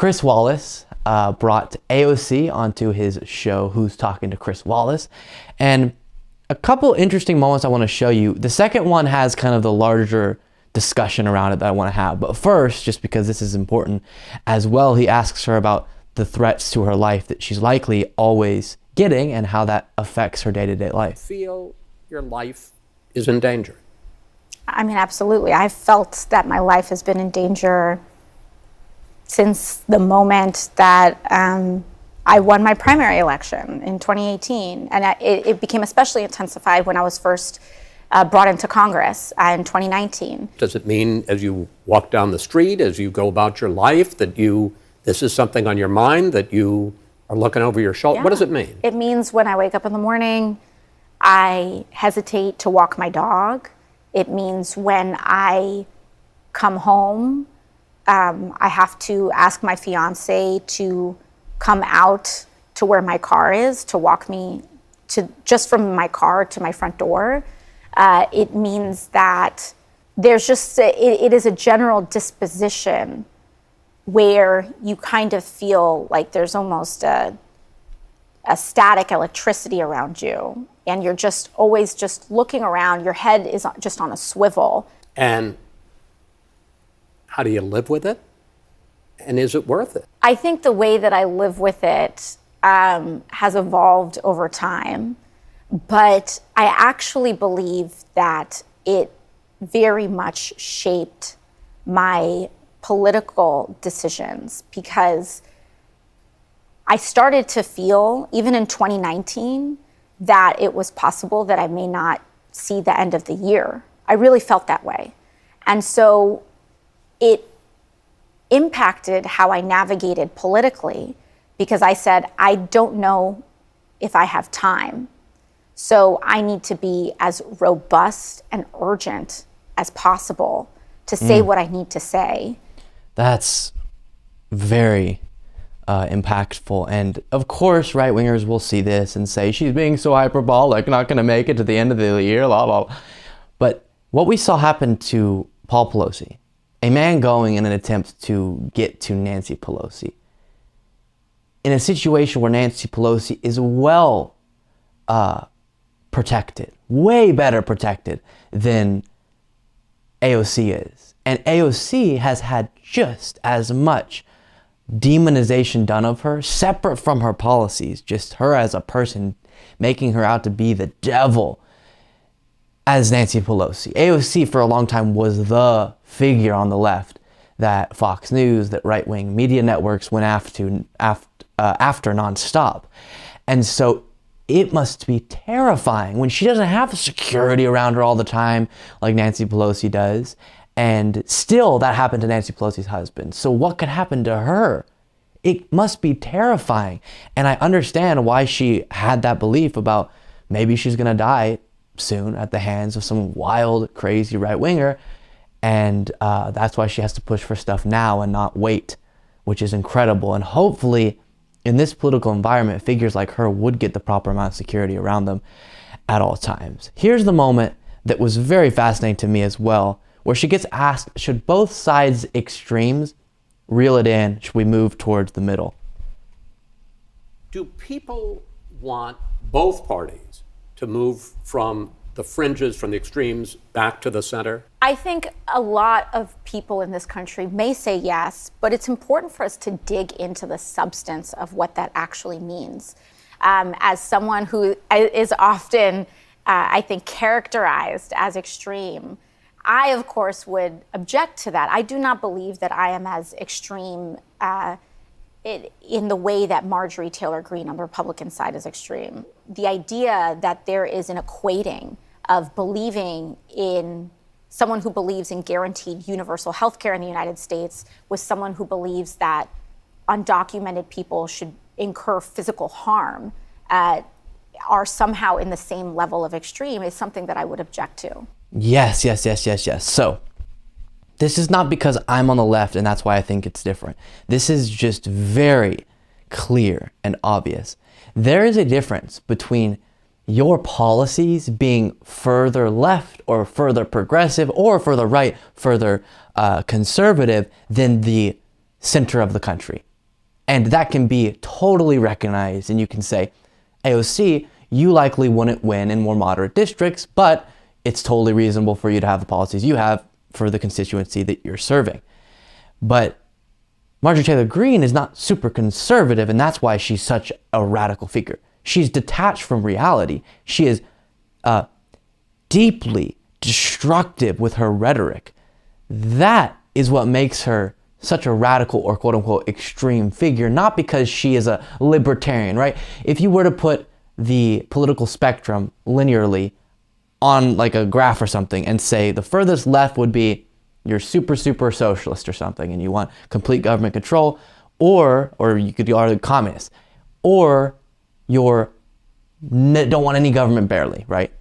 Chris Wallace brought AOC onto his show, Who's Talking to Chris Wallace? And a couple interesting moments I want to show you. The second one has kind of the larger discussion around it that I want to have. But first, just because this is important as well, he asks her about the threats to her life that she's likely always getting and how that affects her day-to-day life. Feel your life is in danger? I mean, absolutely. I've felt that my life has been in danger since the moment that I won my primary election in 2018. And it became especially intensified when I was first brought into Congress in 2019. Does it mean as you walk down the street, as you go about your life, that this is something on your mind, that you are looking over your shoulder? Yeah. What does it mean? It means when I wake up in the morning, I hesitate to walk my dog. It means when I come home, I have to ask my fiance to come out to where my car is to walk me just from my car to my front door. It means that there's just, it is a general disposition where you kind of feel like there's almost a static electricity around you, and you're just always just looking around. Your head is just on a swivel. And how do you live with it? And is it worth it? I think the way that I live with it has evolved over time, but I actually believe that it very much shaped my political decisions, because I started to feel, even in 2019, that it was possible that I may not see the end of the year. I really felt that way. And so it impacted how I navigated politically, because I said, I don't know if I have time. So I need to be as robust and urgent as possible to say what I need to say. That's very impactful. And of course, right-wingers will see this and say, she's being so hyperbolic, not going to make it to the end of the year, blah, blah, blah. But what we saw happen to Paul Pelosi, a man going in an attempt to get to Nancy Pelosi, in a situation where Nancy Pelosi is well protected, way better protected than AOC is. And AOC has had just as much demonization done of her, separate from her policies, just her as a person, making her out to be the devil, as Nancy Pelosi. AOC for a long time was the figure on the left that Fox News, that right-wing media networks went after nonstop. And so it must be terrifying when she doesn't have security around her all the time like Nancy Pelosi does. And still that happened to Nancy Pelosi's husband. So what could happen to her? It must be terrifying. And I understand why she had that belief about maybe she's going to die soon at the hands of some wild, crazy right-winger. And that's why she has to push for stuff now and not wait, which is incredible. And hopefully in this political environment, figures like her would get the proper amount of security around them at all times. Here's the moment that was very fascinating to me as well, where she gets asked, should both sides' extremes reel it in? Should we move towards the middle? Do people want both parties to move from the fringes, from the extremes, back to the center? I think a lot of people in this country may say yes, but it's important for us to dig into the substance of what that actually means. As someone who is often, I think, characterized as extreme, I, of course, would object to that. I do not believe that I am as extreme in the way that Marjorie Taylor Greene on the Republican side is extreme. The idea that there is an equating of believing in someone who believes in guaranteed universal health care in the United States with someone who believes that undocumented people should incur physical harm are somehow in the same level of extreme is something that I would object to. Yes. So this is not because I'm on the left and that's why I think it's different. This is just very clear and obvious. There is a difference between your policies being further left or further progressive or further right, further conservative than the center of the country. And that can be totally recognized. And you can say, AOC, you likely wouldn't win in more moderate districts, but it's totally reasonable for you to have the policies you have for the constituency that you're serving. But Marjorie Taylor Greene is not super conservative, and that's why she's such a radical figure. She's detached from reality. She is deeply destructive with her rhetoric. That is what makes her such a radical or quote unquote extreme figure, not because she is a libertarian, right? If you were to put the political spectrum linearly on like a graph or something and say the furthest left would be you're super socialist or something and you want complete government control, or you could argue communist, or don't want any government barely, right?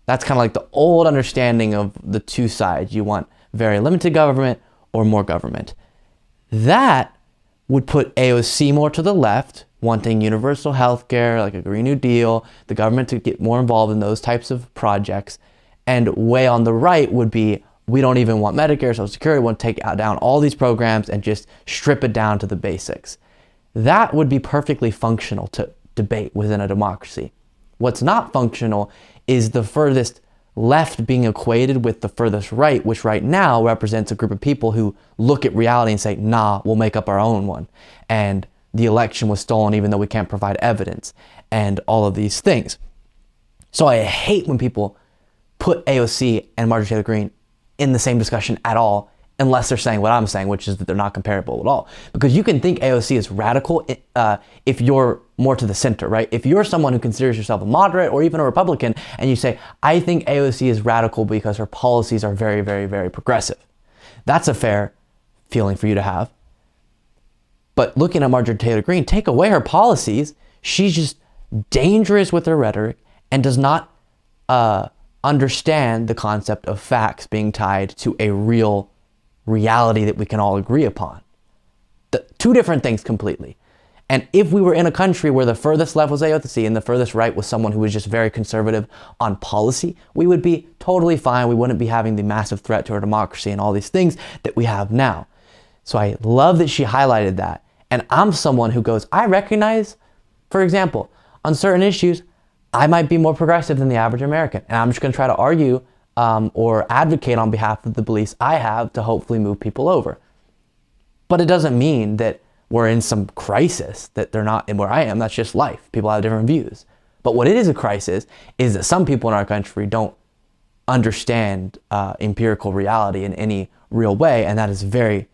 That's kind of like the old understanding of the two sides. You want very limited government or more government. That would put AOC more to the left, wanting universal health care, like a Green New Deal, the government to get more involved in those types of projects. And way on the right would be, we don't even want Medicare, Social Security, we want to take down all these programs and just strip it down to the basics. That would be perfectly functional to debate within a democracy. What's not functional is the furthest left being equated with the furthest right, which right now represents a group of people who look at reality and say, nah, we'll make up our own one. And the election was stolen even though we can't provide evidence, and all of these things. So I hate when people put AOC and Marjorie Taylor Greene in the same discussion at all, unless they're saying what I'm saying, which is that they're not comparable at all. Because you can think AOC is radical if you're more to the center, right? If you're someone who considers yourself a moderate or even a Republican, and you say, I think AOC is radical because her policies are very, very, very progressive. That's a fair feeling for you to have. But looking at Marjorie Taylor Greene, take away her policies, she's just dangerous with her rhetoric and does not understand the concept of facts being tied to a real reality that we can all agree upon. Two different things completely. And if we were in a country where the furthest left was AOC and the furthest right was someone who was just very conservative on policy, we would be totally fine. We wouldn't be having the massive threat to our democracy and all these things that we have now. So I love that she highlighted that. And I'm someone who goes, I recognize, for example, on certain issues, I might be more progressive than the average American. And I'm just going to try to argue or advocate on behalf of the beliefs I have to hopefully move people over. But it doesn't mean that we're in some crisis, that they're not in where I am. That's just life. People have different views. But what it is a crisis is that some people in our country don't understand empirical reality in any real way. And that is very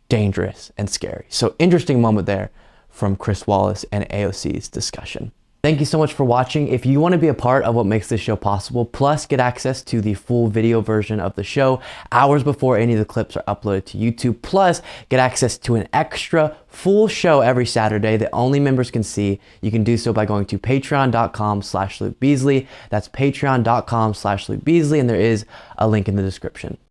dangerous and scary. So interesting moment there from Chris Wallace and AOC's discussion. Thank you so much for watching. If you want to be a part of what makes this show possible, plus get access to the full video version of the show hours before any of the clips are uploaded to YouTube, plus get access to an extra full show every Saturday that only members can see, you can do so by going to patreon.com/Luke Beasley. That's patreon.com/Luke Beasley, and there is a link in the description.